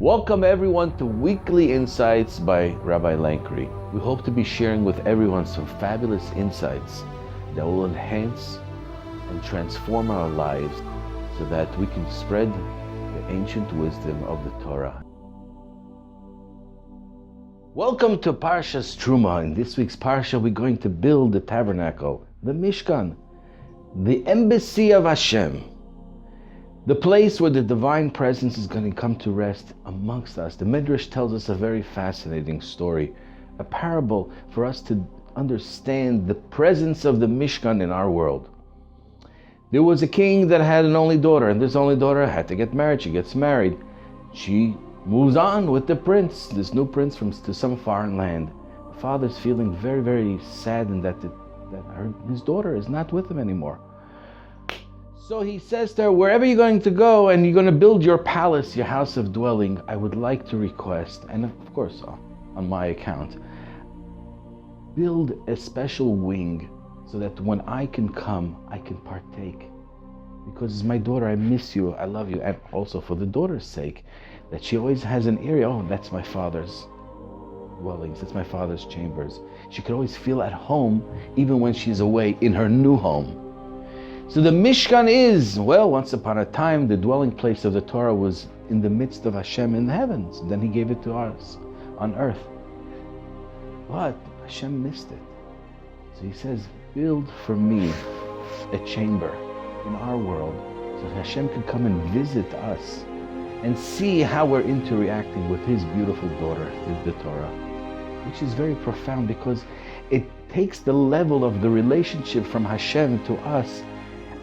Welcome everyone to Weekly Insights by Rabbi Lankry. We hope to be sharing with everyone some fabulous insights that will enhance and transform our lives so that we can spread the ancient wisdom of the Torah. Welcome to Parshas Terumah. In this week's Parsha, we're going to build the tabernacle, the Mishkan, the embassy of Hashem, the place where the divine presence is going to come to rest amongst us. The Midrash tells us a very fascinating story, a parable for us to understand the presence of the Mishkan in our world. There was a king that had an only daughter, and this only daughter had to get married. She gets married. She moves on with the prince, this new prince to some foreign land. The father's feeling very, very saddened that his daughter is not with him anymore. So he says to her, wherever you're going to go and you're going to build your palace, your house of dwelling, I would like to request, and of course on my account, build a special wing so that when I can come, I can partake. Because it's my daughter, I miss you, I love you, and also for the daughter's sake, that she always has an area, oh, that's my father's dwellings, that's my father's chambers. She could always feel at home even when she's away in her new home. So the Mishkan is, well, once upon a time, the dwelling place of the Torah was in the midst of Hashem in the heavens. Then he gave it to us on earth. But Hashem missed it. So he says, build for me a chamber in our world so that Hashem can come and visit us and see how we're interacting with his beautiful daughter, the Torah, which is very profound because it takes the level of the relationship from Hashem to us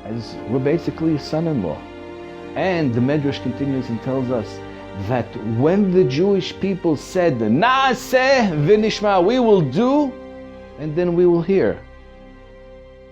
as we're basically a son-in-law. And the Midrash continues and tells us that when the Jewish people said, Naaseh V'nishmah, we will do, and then we will hear.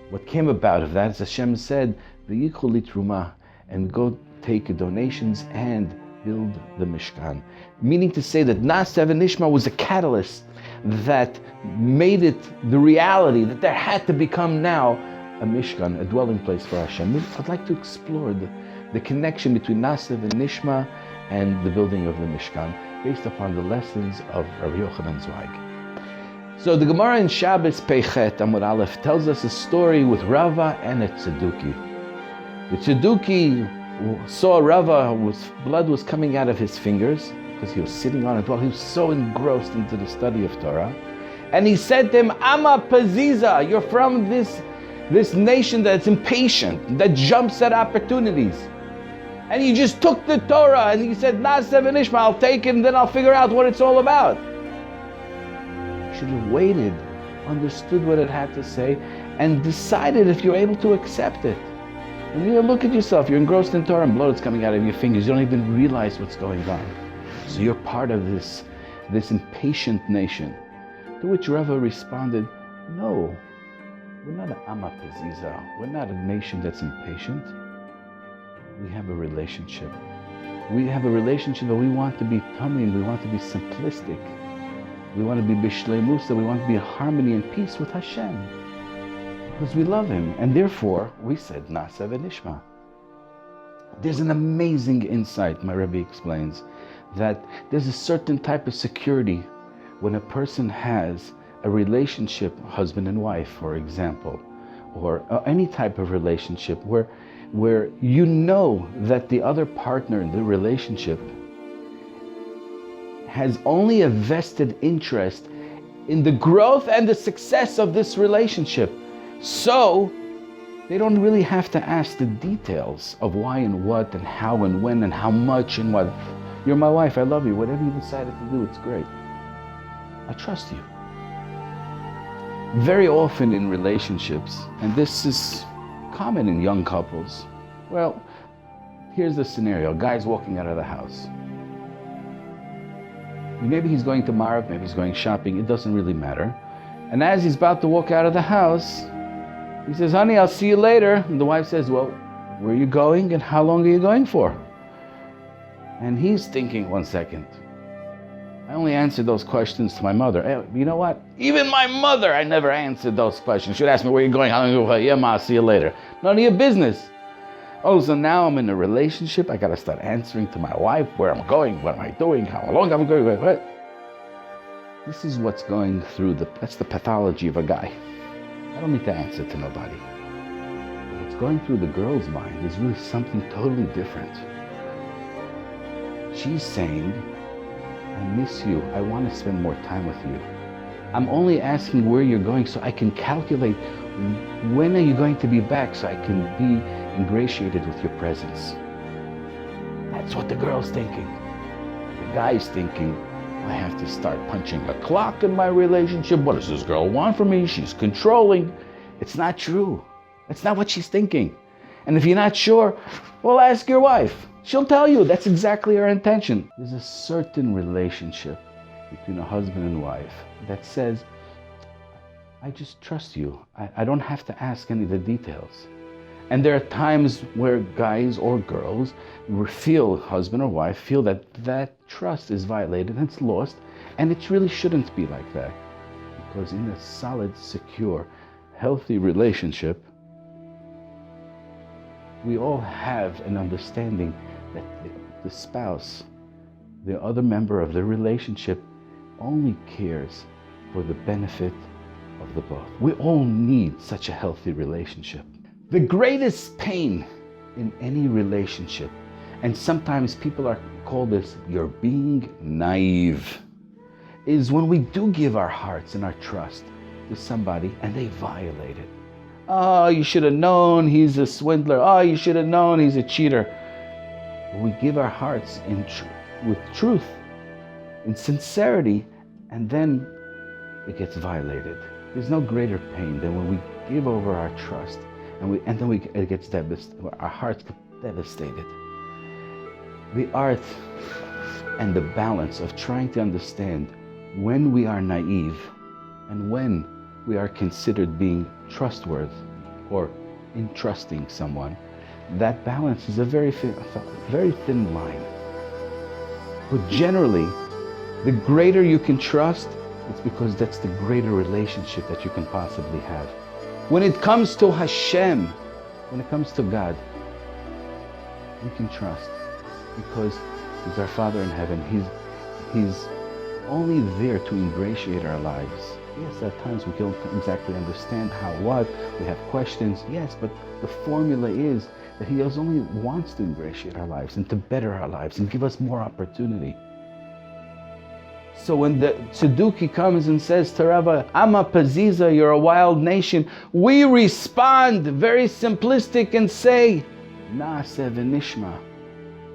What came about of that is Hashem said, V'yichu li Terumah, and go take donations and build the Mishkan. Meaning to say that Naaseh V'nishmah was a catalyst that made it the reality that there had to become now a Mishkan, a dwelling place for Hashem. I'd like to explore the connection between Naaseh V'nishmah and the building of the Mishkan based upon the lessons of Rabbi Yochanan Zweig. So the Gemara in Shabbos Peichet Amud Aleph tells us a story with Rava and a Tzeduki. The Tzeduki saw Rava, blood was coming out of his fingers because he was sitting on it while he was so engrossed into the study of Torah. And he said to him, Ama Paziza, you're from this nation that's impatient, that jumps at opportunities. And he just took the Torah and he said, Naaseh V'nishmah, I'll take it and then I'll figure out what it's all about. You should have waited, understood what it had to say, and decided if you're able to accept it. And you look at yourself, you're engrossed in Torah and blood is coming out of your fingers. You don't even realize what's going on. So you're part of this impatient nation. To which Rava responded, no. We're not an Amma Paziza. We're not a nation that's impatient. We have a relationship. We have a relationship that we want to be tamim, we want to be simplistic. We want to be bishleimusa, we want to be in harmony and peace with Hashem. Because we love him. And therefore, we said, Naaseh V'nishmah. There's an amazing insight, my Rebbe explains, that there's a certain type of security when a person has a relationship, husband and wife, for example, or any type of relationship where you know that the other partner in the relationship has only a vested interest in the growth and the success of this relationship. So they don't really have to ask the details of why and what and how and when and how much and what. You're my wife, I love you. Whatever you decided to do, it's great. I trust you. Very often in relationships, and this is common in young couples, well, here's the scenario. A guy's walking out of the house. Maybe he's going to Marav, maybe he's going shopping, it doesn't really matter. And as he's about to walk out of the house, he says, honey, I'll see you later. And the wife says, well, where are you going and how long are you going for? And he's thinking, 1 second. I only answered those questions to my mother. Hey, you know what? Even my mother, I never answered those questions. She'd ask me, where are you going? How long are you going? Yeah, Ma, I'll see you later. None of your business. Oh, so now I'm in a relationship, I gotta start answering to my wife where I'm going, what am I doing, how long I'm going, what? This is what's going through that's the pathology of a guy. I don't need to answer to nobody. What's going through the girl's mind is really something totally different. She's saying, I miss you, I want to spend more time with you. I'm only asking where you're going so I can calculate when are you going to be back so I can be ingratiated with your presence. That's what the girl's thinking. The guy's thinking, I have to start punching a clock in my relationship. What does this girl want from me? She's controlling. It's not true. That's not what she's thinking. And if you're not sure, well, ask your wife. She'll tell you that's exactly her intention. There's a certain relationship between a husband and wife that says, I just trust you. I don't have to ask any of the details. And there are times where guys or girls feel, husband or wife, feel that that trust is violated and it's lost, and it really shouldn't be like that. Because in a solid, secure, healthy relationship, we all have an understanding that the spouse, the other member of the relationship, only cares for the benefit of the both. We all need such a healthy relationship. The greatest pain in any relationship, and sometimes people are called this, you're being naive, is when we do give our hearts and our trust to somebody and they violate it. Oh, you should have known he's a swindler. Oh, you should have known he's a cheater. We give our hearts with truth, in sincerity, and then it gets violated. There's no greater pain than when we give over our trust and then it gets devastated. Our hearts get devastated. The art and the balance of trying to understand when we are naive and when we are considered being trustworthy or entrusting someone, that balance is a very thin line. But generally, the greater you can trust, it's because that's the greater relationship that you can possibly have. When it comes to Hashem, when it comes to God, we can trust because He's our Father in heaven. He's only there to ingratiate our lives. Yes, at times we don't exactly understand how, what, we have questions. Yes, but the formula is that He only wants to ingratiate our lives and to better our lives and give us more opportunity. So when the Tzeduki comes and says to Rabbi, Ama Paziza, you're a wild nation, we respond very simplistic and say, Naaseh V'nishmah.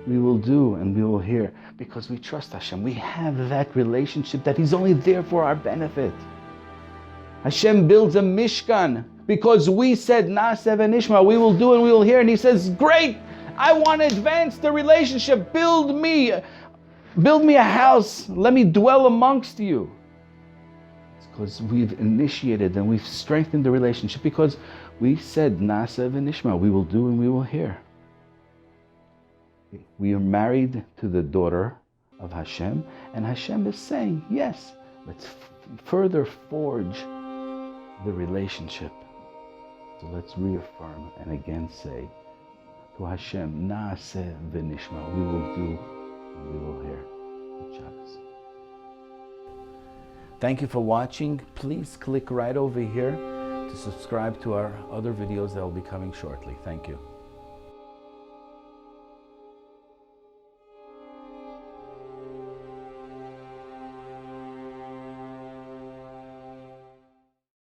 We will do and we will hear because we trust Hashem. We have that relationship that He's only there for our benefit. Hashem builds a Mishkan because we said Naaseh V'nishmah, we will do and we will hear. And He says, great, I want to advance the relationship. Build me a house. Let me dwell amongst you. It's because we've initiated and we've strengthened the relationship because we said Naaseh V'nishmah, we will do and we will hear. We are married to the daughter of Hashem, and Hashem is saying, yes, let's further forge the relationship. So let's reaffirm and again say to Hashem, Naaseh V'nishmah, we will do and we will hear. Good Shabbos. Thank you for watching. Please click right over here to subscribe to our other videos that will be coming shortly. Thank you.